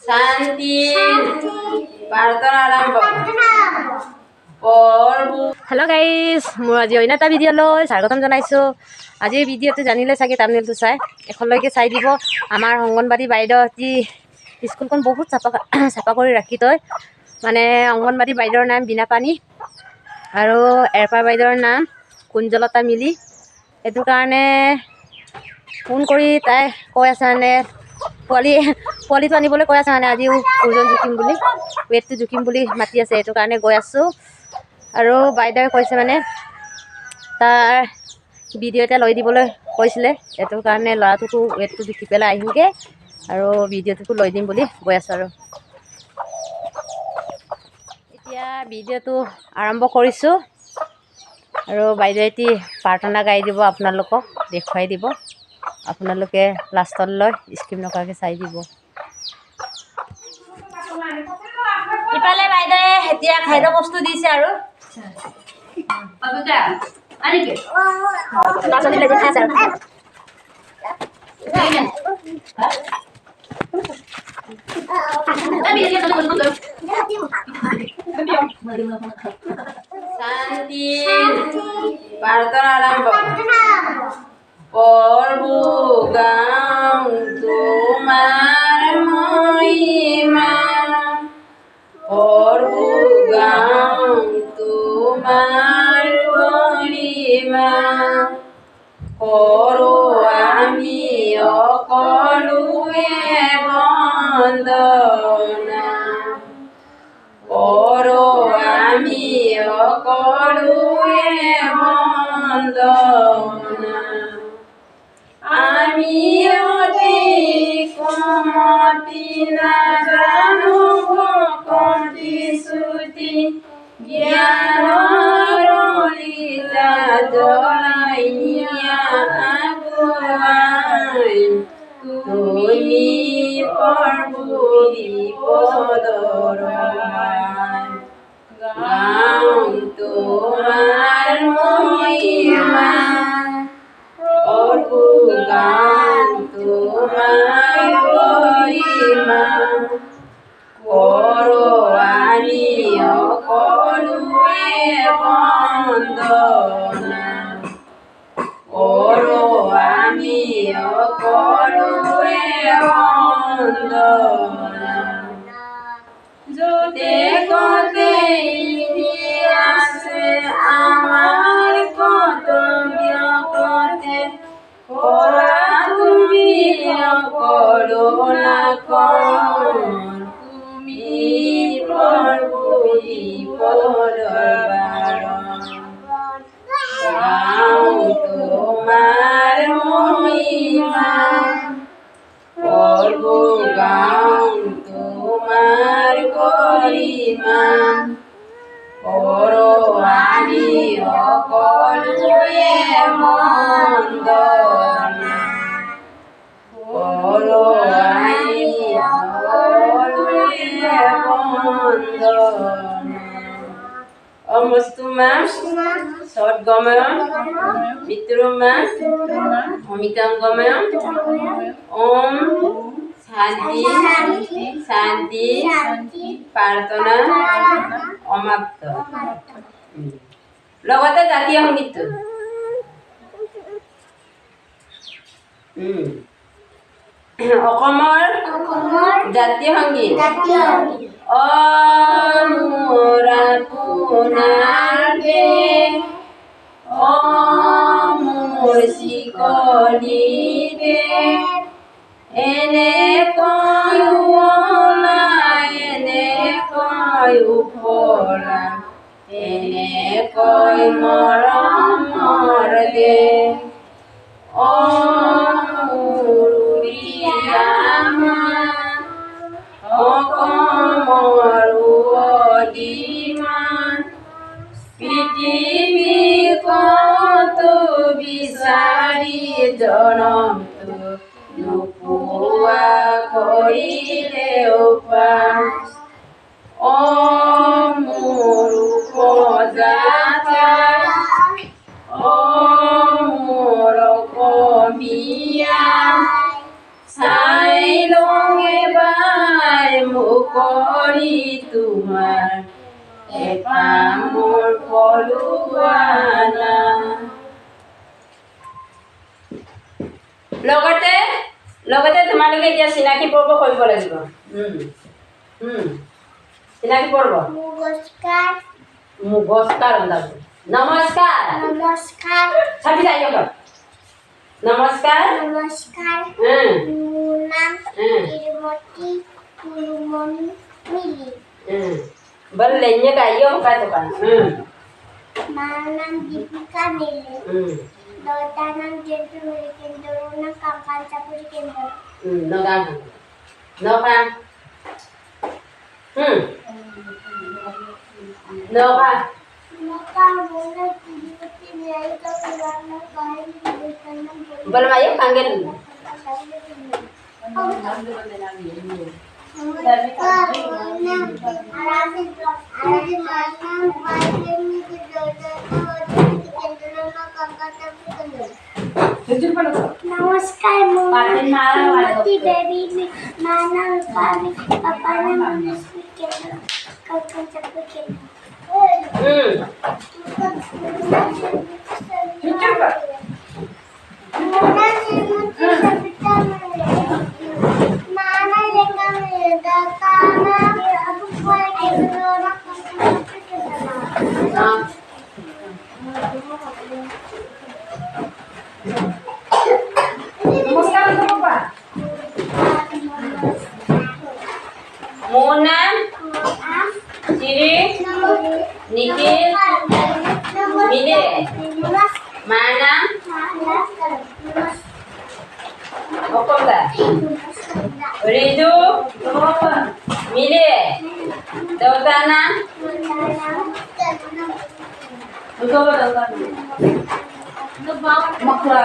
শান্তি প্ৰাৰ্থনা আৰম্ভ। हेलो गाइस मोर आज अन्य এটা ভিডিঅ'লৈ স্বাগতম জনাইছোঁ। আজিৰ ভিডিঅ'টো জানিলে চাগে থাম্বনেইলটো চাই এখনলৈকে চাই দিব। আমাৰ অংগনবাড়ী বাইদেউহঁতি স্কুলখন বহুত চাফা কৰি ৰাখি থয়। মানে অংগনবাড়ী বাইদেউৰ নাম বীণাপানী আৰু এৰপা বাইদেউৰ নাম কুঞ্জলতা মিলি। সেইটো কাৰণে ফোন কৰি তাই কৈ আছে মানে পোৱালিটো আনিবলৈ কৈ আছে মানে আজিও ওজন জুখিম বুলি ৱেটটো জুখিম বুলি মাতি আছে। সেইটো কাৰণে গৈ আছোঁ আৰু বাইদেৱে কৈছে মানে তাৰ ভিডিঅ' এটা লৈ দিবলৈ কৈছিলে। সেইটো কাৰণে ল'ৰাটোকো ৱেটটো জুখি পেলাই আহিমগৈ আৰু ভিডিঅ'টোকো লৈ দিম বুলি গৈ আছোঁ। আৰু এতিয়া ভিডিঅ'টো আৰম্ভ কৰিছোঁ আৰু বাইদেউহঁতি প্ৰাৰ্থনা গাই দিব, আপোনালোকক দেখুৱাই দিব। আপোনালোকে লাষ্টলৈ স্কিপ নকৰাকৈ চাই দিব। ইফালে বাইদেৱে এতিয়া খাদ্য বস্তু দিছে আৰু শান্তি প্ৰাৰ্থনা আৰম্ভ। প্ৰভু গাওঁ তোমাৰ মহিমা, প্ৰভু গাওঁ তোমাৰ গৰিমা, কৰো আমি সকলোৱে বন্দনা, কৰো আমি সকলোৱে বন্দনা। আমি অতি কমতি নাজানো ভকতি শ্ৰুতি জ্ঞানৰ লীলা জনাই নিয়া আগুৱাই, তুমি প্ৰভু বিপদৰ সহায়, গাওঁ তোমাৰ মহিমা, প্ৰভু গাওঁ তোমাৰ গৰিমা, কৰো আমি সকলোৱে বন্দনা, কৰো আমি সকলোৱে বন্দনা। য'তে ত'তে আছে আমাৰ কৰ্তব্য পথে, কৰা তুমি কৰোণা কৰ, তুমি প্ৰভু বিপদৰ বাৰণ, গাওঁ তোমাৰ মহিমা, প্ৰভু গাওঁ তোমাৰ গৰিমা, কৰো আমি সকলোৱে বন্দনা, কৰো আমি সকলোৱে বন্দনা। অমস্তুমা সদ্গময় মিত্ৰমা অমিতাঙ্গময় ওম শান্তি শান্তি প্ৰাৰ্থনা সমাপ্ত। লগতে জাতীয় সংগীতটো অসমৰ জাতীয় সংগীত। অ মোৰ আপোনাৰ দেশ, অ মোৰ চিকনি দেশ, এনেকৈ শুৱলা এনেকৈ উফলা, এনেকৈ মৰমৰ দেশ, অ মোৰ উৰিয়ামা অসমৰ অদিমা, পৃথিৱী কতো বিচাৰি জনমটো নোপোৱা কৰিলেও পাছ, অ মোৰ উপজাতা, অ মোৰ অসমীয়া, চাই লওঁ এবাৰ কৰি তোমাৰ এপাহ মোৰ পলুৱানা। লগতে লগতে তোমালোকে এতিয়া চিনাকি পৰ্ব কৰিব লাগিব। চিনাকি পৰ্ব। নমস্কাৰ। নমস্কাৰ নমস্কাৰ নমস্কাৰ। ছাবি যাই নমস্কাৰ। নমস্কাৰ। হুম মোৰ নাম হুম তিৰুমতি কুলুমণি মিলি। বল लेंगे का यो का दुकान। মাৰ নাম দীপিকা মিলি। দেউতাৰ নাম জেঠু মিলি কেন্দ্ৰ, নাম কাকাল চাপৰি কেন্দ্ৰ। নগাঁও নগাঁও নগাঁও বল मायो कांगेल नमस्कार। मोती बेबी में माना पानी पापा ने मुझे केंद्र कल्पन चक्र केंद्र। माना लेकर मेरे दाता ना अब कोई केंद्र ना कल्पन चक्र केंद्र। नमस्कार बाबा। मोना सिरी निखिल मिले माना ओकोला रिजु मिले दौताना मकला